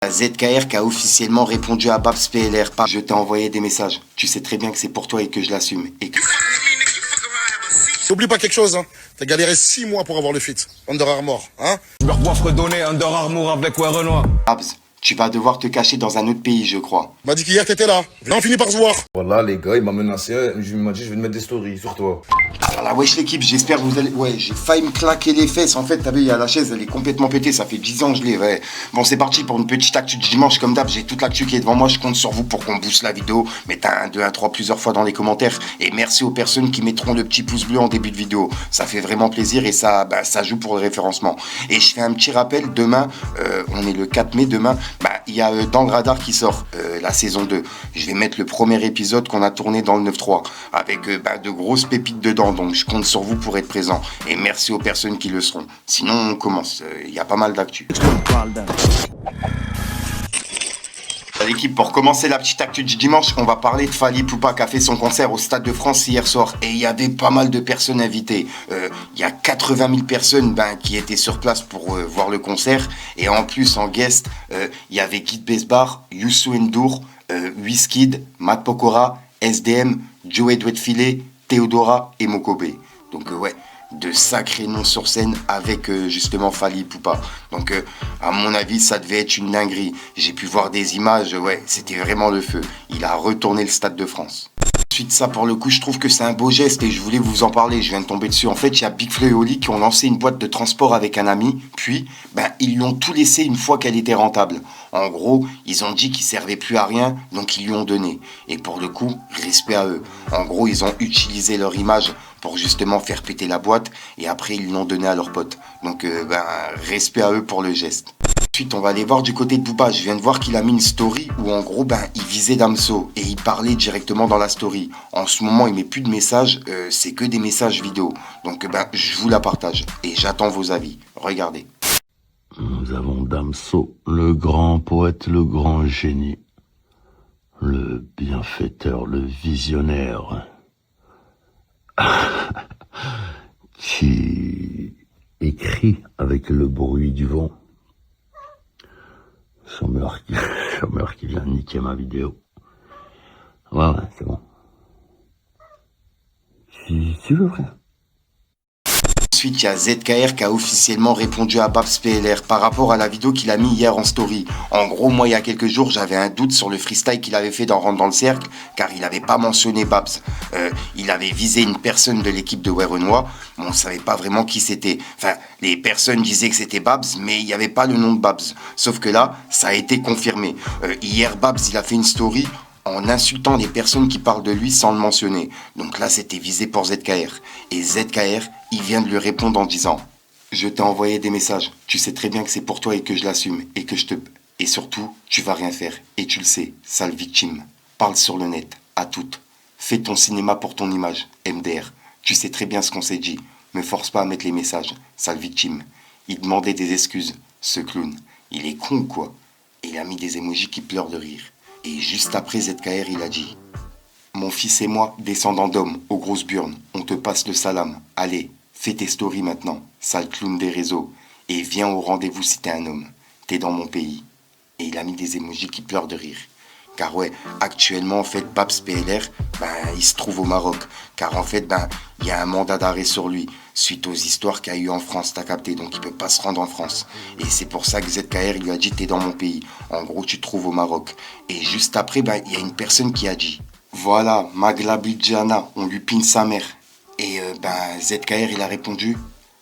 ZKR qui a officiellement répondu à Babs PLR. Je t'ai envoyé des messages. Tu sais très bien que c'est pour toi et que je l'assume. N'oublie pas quelque chose, hein. T'as galéré 6 mois pour avoir le feat. Under Armour, hein. Je leur dois redonner Under Armour avec Renoir. Babs, tu vas devoir te cacher dans un autre pays, je crois. M'a dit qu'hier t'étais là. Viens, on finit par se voir. Voilà, les gars, il m'a menacé. Il m'a dit, je vais te mettre des stories sur toi. Voilà, wesh l'équipe, j'espère que vous allez... Ouais, j'ai failli me claquer les fesses. En fait, t'as vu, il y a la chaise, elle est complètement pétée. Ça fait 10 ans que je l'ai, ouais. Bon, c'est parti pour une petite actu du dimanche. Comme d'hab, j'ai toute l'actu qui est devant moi. Je compte sur vous pour qu'on booste la vidéo. Mettez un 2, 1, 3 plusieurs fois dans les commentaires. Et merci aux personnes qui mettront le petit pouce bleu en début de vidéo. Ça fait vraiment plaisir et ça, ça joue pour le référencement. Et je fais un petit rappel, demain, on est le 4 mai, demain, il y a Dans le Radar qui sort, la saison 2. Je vais mettre le premier épisode qu'on a tourné dans le 9-3, avec de grosses pépites dedans, donc je compte sur vous pour être présent. Et merci aux personnes qui le seront. Sinon, on commence, il y a pas mal d'actu. L'équipe, pour commencer la petite actu du dimanche, on va parler de Fally Ipupa qui a fait son concert au Stade de France hier soir. Et il y avait pas mal de personnes invitées. Il y a 80 000 personnes qui étaient sur place pour voir le concert. Et en plus, en guest, il y avait Guy Besbar, Youssou N'Dour, Wizkid, Matt Pokora, SDM, Joey Douetfilet, Théodora et Mokobe. Donc ouais, de sacrés noms sur scène avec justement Fally Ipupa. Donc à mon avis ça devait être une dinguerie. J'ai pu voir des images, ouais, c'était vraiment le feu. Il a retourné le Stade de France. Ensuite ça, pour le coup, je trouve que c'est un beau geste et je voulais vous en parler, je viens de tomber dessus. En fait, il y a Big Flo et Oli qui ont lancé une boîte de transport avec un ami, puis ils lui ont tout laissé une fois qu'elle était rentable. En gros, ils ont dit qu'ils servaient plus à rien, donc ils lui ont donné. Et pour le coup, respect à eux. En gros, ils ont utilisé leur image pour justement faire péter la boîte et après ils l'ont donné à leurs potes. Donc respect à eux pour le geste. Ensuite, on va aller voir du côté de Booba. Je viens de voir qu'il a mis une story où en gros il visait Damso et il parlait directement dans la story. En ce moment, il met plus de messages, c'est que des messages vidéo. Donc je vous la partage et j'attends vos avis. Regardez. Nous avons Damso, le grand poète, le grand génie, le bienfaiteur, le visionnaire, qui écrit avec le bruit du vent. Chômeur qui vient de niquer ma vidéo. Ouais, c'est bon. Si tu veux, frère. Ensuite, il y a ZKR qui a officiellement répondu à Babs PLR par rapport à la vidéo qu'il a mis hier en story. En gros, moi, il y a quelques jours, j'avais un doute sur le freestyle qu'il avait fait dans Rentre dans le cercle, car il n'avait pas mentionné Babs. Il avait visé une personne de l'équipe de Renoir, mais on ne savait pas vraiment qui c'était. Enfin, les personnes disaient que c'était Babs, mais il n'y avait pas le nom de Babs. Sauf que là, ça a été confirmé. Hier, Babs, il a fait une story en insultant les personnes qui parlent de lui sans le mentionner. Donc là, c'était visé pour ZKR. Et ZKR, il vient de lui répondre en disant « Je t'ai envoyé des messages. Tu sais très bien que c'est pour toi et que je l'assume. Et que je te... Et surtout, tu vas rien faire. Et tu le sais, sale victime. Parle sur le net, à toutes. Fais ton cinéma pour ton image, MDR. Tu sais très bien ce qu'on s'est dit. Me force pas à mettre les messages, sale victime. » Il demandait des excuses, ce clown. Il est con ou quoi? Et il a mis des émojis qui pleurent de rire. Et juste après ZKR, il a dit « Mon fils et moi, descendants d'hommes, aux grosses burnes, on te passe le salam. Allez, fais tes stories maintenant, sale clown des réseaux. Et viens au rendez-vous si t'es un homme. T'es dans mon pays. » Et il a mis des émojis qui pleurent de rire. Car ouais, actuellement, en fait, Babs PLR, il se trouve au Maroc. Car en fait, il y a un mandat d'arrêt sur lui, suite aux histoires qu'il y a eu en France, t'as capté, donc il peut pas se rendre en France. Et c'est pour ça que ZKR, il lui a dit, t'es dans mon pays. En gros, tu te trouves au Maroc. Et juste après, il y a une personne qui a dit, voilà, Maglabidjana, on lui pine sa mère. Et ZKR, il a répondu,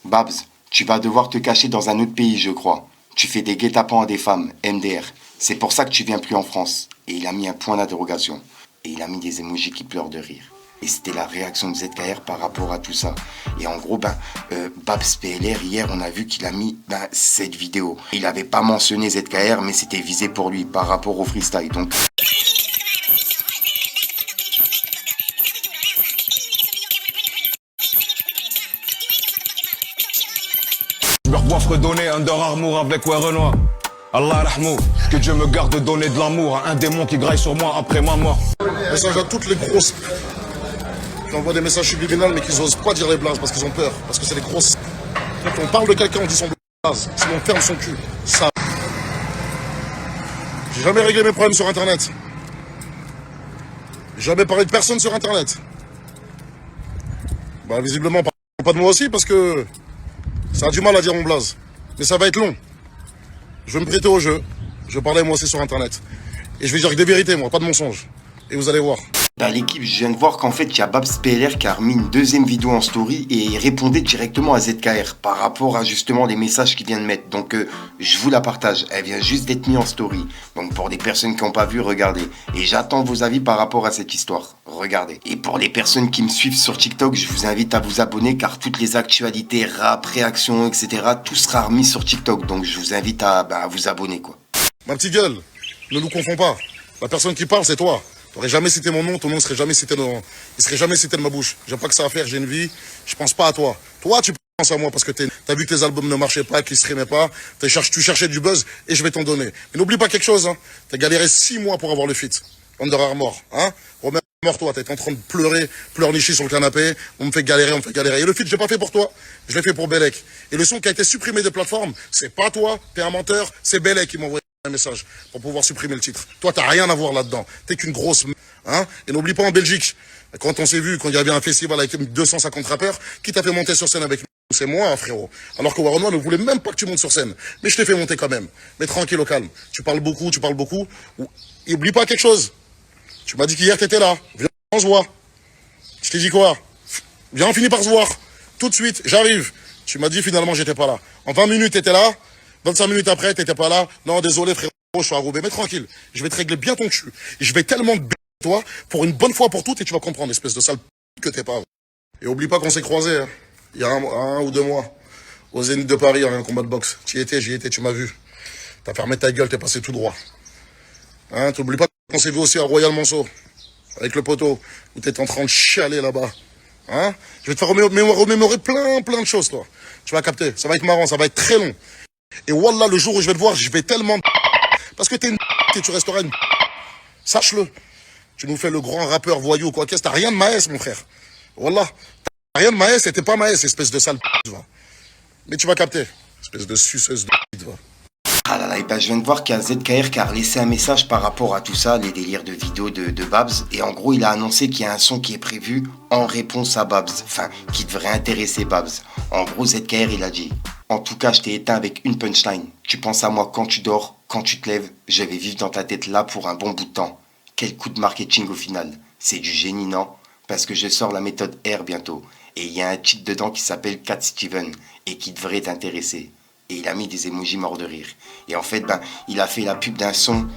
Babs, tu vas devoir te cacher dans un autre pays, je crois. Tu fais des guet-apens à des femmes, MDR. C'est pour ça que tu viens plus en France. Et il a mis un point d'interrogation. Et il a mis des émojis qui pleurent de rire. Et c'était la réaction de ZKR par rapport à tout ça. Et en gros, Babs PLR, hier, on a vu qu'il a mis cette vidéo. Il n'avait pas mentionné ZKR, mais c'était visé pour lui par rapport au freestyle. Donc... Je leur dois redonner Under Armour avec Renoir. Allah rahmou, que Dieu me garde de donner de l'amour à un démon qui graille sur moi après ma mort. Message à toutes les grosses qui envoient des messages subliminaux mais qui n'osent pas dire les blazes parce qu'ils ont peur. Parce que c'est des grosses. Quand on parle de quelqu'un, on dit son blaze. Si on ferme son cul, ça. J'ai jamais réglé mes problèmes sur Internet. J'ai jamais parlé de personne sur Internet. Bah, visiblement, pas de moi aussi, parce que ça a du mal à dire mon blaze. Mais ça va être long. Je vais me prêter au jeu. Je vais parler moi aussi sur Internet. Et je vais dire que des vérités, moi, pas de mensonges. Et vous allez voir. Bah l'équipe, je viens de voir qu'en fait, il y a Babs PLR qui a remis une deuxième vidéo en story et il répondait directement à ZKR par rapport à justement les messages qu'il vient de mettre. Donc, je vous la partage. Elle vient juste d'être mise en story. Donc, pour des personnes qui n'ont pas vu, regardez. Et j'attends vos avis par rapport à cette histoire. Regardez. Et pour les personnes qui me suivent sur TikTok, je vous invite à vous abonner car toutes les actualités, rap, réactions, etc., tout sera remis sur TikTok. Donc, je vous invite à vous abonner, quoi. Ma petite gueule, ne nous confonds pas. La personne qui parle, c'est toi. T'aurais jamais cité mon nom, ton nom serait jamais cité il serait jamais cité de ma bouche. J'ai pas que ça à faire, j'ai une vie, je pense pas à toi. Toi, tu penses à moi parce que t'as vu que tes albums ne marchaient pas, qu'ils se rimaient pas, tu cherchais du buzz et je vais t'en donner. Mais n'oublie pas quelque chose, hein. T'as galéré 6 mois pour avoir le feat. Under Armour, hein. Remémore-toi, t'es en train de pleurer, pleurnicher sur le canapé, on me fait galérer. Et le feat, j'ai pas fait pour toi, je l'ai fait pour Bellec. Et le son qui a été supprimé des plateformes, c'est pas toi, t'es un menteur, c'est Bellec qui m'a envoyé un message pour pouvoir supprimer le titre. Toi, t'as rien à voir là-dedans. T'es qu'une grosse... Hein. Et n'oublie pas en Belgique, quand on s'est vu, quand il y avait un festival avec 250 rappeurs, qui t'a fait monter sur scène avec nous? C'est moi, hein, frérot. Alors que Warren ne voulait même pas que tu montes sur scène. Mais je t'ai fait monter quand même. Mais tranquille, au calme. Tu parles beaucoup. Et oublie pas quelque chose. Tu m'as dit qu'hier, t'étais là. Viens, on se voit. Je t'ai dit quoi? Viens, on finit par se voir. Tout de suite, j'arrive. Tu m'as dit finalement, j'étais pas là. En 20 minutes, t'étais là. 25 minutes après, t'étais pas là. Non, désolé, frérot, je suis à Roubaix. Mais tranquille, je vais te régler bien ton cul. Je vais tellement te b***, toi, pour une bonne fois pour toutes, et tu vas comprendre, espèce de sale que t'es pas. Et oublie pas qu'on s'est croisés, hein, il y a un ou 2 mois, au Zénith de Paris, il y a un combat de boxe. J'y étais, tu m'as vu. T'as fermé ta gueule, t'es passé tout droit. Hein, t'oublies pas qu'on s'est vu aussi à Royal Monceau, avec le poteau, où t'étais en train de chialer là-bas. Hein, je vais te faire remémorer plein de choses, toi. Tu vas capter, ça va être marrant, ça va être très long. Et wallah, le jour où je vais te voir, je vais tellement... Parce que t'es une... et tu resteras une... Sache-le. Tu nous fais le grand rappeur voyou, quoi qu'est-ce, t'as rien de maïs, mon frère. Wallah. T'as rien de maïs et t'es pas maïs, espèce de sale va. Mais tu vas capter. Espèce de suceuse de va. Ah là là, et ben je viens de voir qu'il y a ZKR qui a laissé un message par rapport à tout ça, les délires de vidéos de Babs. Et en gros, il a annoncé qu'il y a un son qui est prévu en réponse à Babs. Enfin, qui devrait intéresser Babs. En gros, ZKR, il a dit: en tout cas, je t'ai éteint avec une punchline. Tu penses à moi quand tu dors, quand tu te lèves. Je vais vivre dans ta tête là pour un bon bout de temps. Quel coup de marketing au final. C'est du génie, non? Parce que je sors la méthode R bientôt. Et il y a un titre dedans qui s'appelle Cat Steven et qui devrait t'intéresser. Et il a mis des emojis morts de rire. Et en fait, il a fait la pub d'un son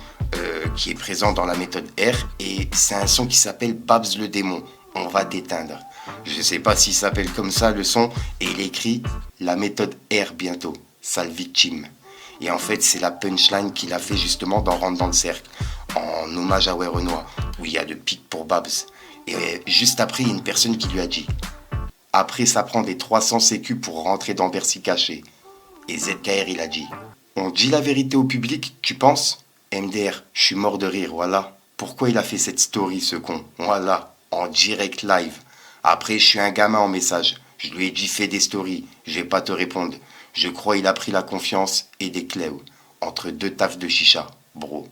qui est présent dans la méthode R. Et c'est un son qui s'appelle Babs le démon. On va t'éteindre. Je sais pas s'il s'appelle comme ça le son. Et il écrit la méthode R bientôt. Sale victime. Et en fait, c'est la punchline qu'il a fait justement dans Rentre dans le cercle. En hommage à Werenoi. Où il y a de pique pour Babs. Et juste après, il y a une personne qui lui a dit: après, ça prend des 300 sécu pour rentrer dans Bercy caché. Et ZKR, il a dit: on dit la vérité au public, tu penses? MDR, je suis mort de rire, voilà. Pourquoi il a fait cette story, ce con? Voilà, en direct live. Après, je suis un gamin en message. Je lui ai dit: fais des stories, je vais pas te répondre. Je crois il a pris la confiance et des clés entre 2 tafs de chicha, bro.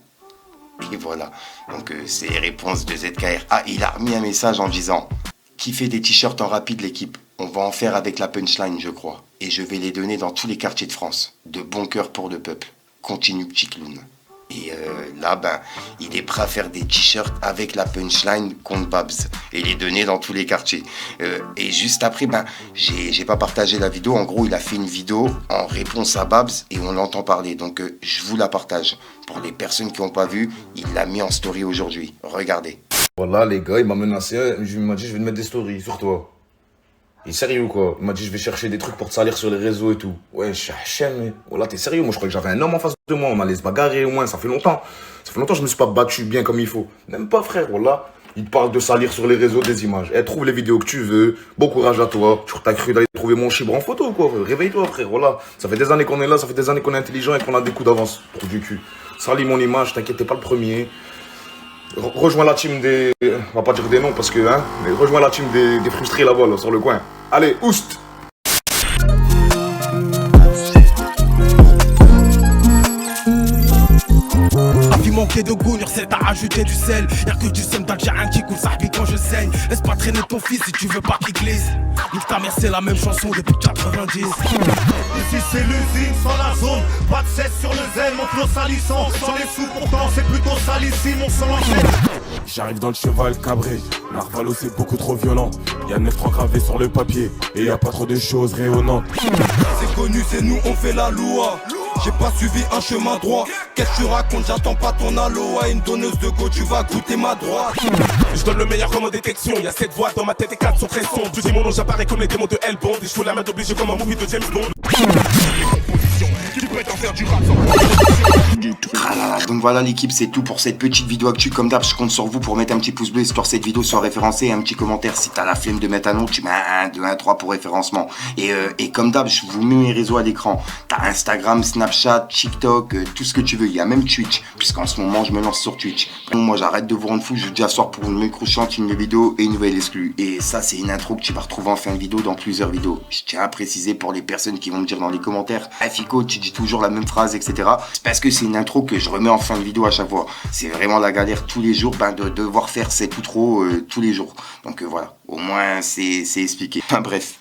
Et voilà, donc c'est les réponses de ZKR. Ah, il a remis un message en disant: qui fait des t-shirts en rapide, l'équipe? On va en faire avec la punchline, je crois. Et je vais les donner dans tous les quartiers de France. De bon cœur pour le peuple. Continue, petit clown. Et là, il est prêt à faire des t-shirts avec la punchline contre Babs. Et les donner dans tous les quartiers. Et juste après, j'ai pas partagé la vidéo. En gros, il a fait une vidéo en réponse à Babs et on l'entend parler. Donc, je vous la partage. Pour les personnes qui n'ont pas vu, il l'a mis en story aujourd'hui. Regardez. Voilà, les gars, il m'a menacé. Il m'a dit: je vais te mettre des stories sur toi. Il est sérieux ou quoi? Il m'a dit: je vais chercher des trucs pour te salir sur les réseaux et tout. Ouais, je suis un chien, mais voilà, t'es sérieux? Moi, je crois que j'avais un homme en face de moi. On allait se bagarrer au moins. Ça fait longtemps. Je me suis pas battu bien comme il faut. Même pas, frère, voilà. Il te parle de salir sur les réseaux des images. Eh, trouve les vidéos que tu veux. Bon courage à toi. Tu t'as cru d'aller trouver mon chibre en photo, quoi. Réveille-toi, frère, voilà. Ça fait des années qu'on est là. Ça fait des années qu'on est intelligent et qu'on a des coups d'avance. Trou du cul. Salis mon image, t'inquiète, t'es pas le premier. Rejoins la team des... On va pas dire des noms parce que... Hein, mais rejoins la team des frustrés là-bas, là, sur le coin. Allez, oust! qui manquait de goût, c'est à rajouter du sel. Y'a que du seum d'Algérien qui coule sa vie quand je saigne. Laisse pas traîner ton fils si tu veux pas qu'il glisse. Nique ta mère, c'est la même chanson depuis 90. Ici c'est l'usine sans la zone, pas de cesse sur le zen, mon flow salissant. Sans les sous pourtant c'est plutôt salissime, on s'en l'enchaîne. J'arrive dans le cheval cabré, Narvalo c'est beaucoup trop violent. Y'a 9-3 gravés sur le papier, et y a pas trop de choses rayonnantes. C'est connu, c'est nous, on fait la loi. J'ai pas suivi un chemin droit. Qu'est-ce que tu racontes, j'attends pas ton aloha. Une donneuse de go, tu vas goûter ma droite. Je donne le meilleur comme en détection. Y'a 7 voix dans ma tête et 4 sont très sombres. Tu dis mon nom, j'apparais comme les démons de Hellbound. Et je fous la main obligée comme un movie de James Bond. Donc voilà l'équipe, c'est tout pour cette petite vidéo actu. Comme d'hab, je compte sur vous pour mettre un petit pouce bleu histoire que cette vidéo soit référencée et un petit commentaire. Si t'as la flemme de mettre un nom, tu mets un 1, 2, 1, 3 pour référencement. Et comme d'hab, je vous mets mes réseaux à l'écran. T'as Instagram, Snapchat, TikTok, tout ce que tu veux. Il y a même Twitch, puisqu'en ce moment je me lance sur Twitch. Donc, moi j'arrête de vous rendre fou, je vous dis à soir pour une micro chante, une nouvelle vidéo et une nouvelle exclue. Et ça c'est une intro que tu vas retrouver en fin de vidéo dans plusieurs vidéos. Je tiens à préciser pour les personnes qui vont me dire dans les commentaires, ah Fico, tu dis toujours la même phrase, etc. C'est parce que c'est une intro que je remets en fin de vidéo à chaque fois. C'est vraiment la galère tous les jours de devoir faire cet outro tous les jours. Donc voilà, au moins c'est expliqué. Enfin bref.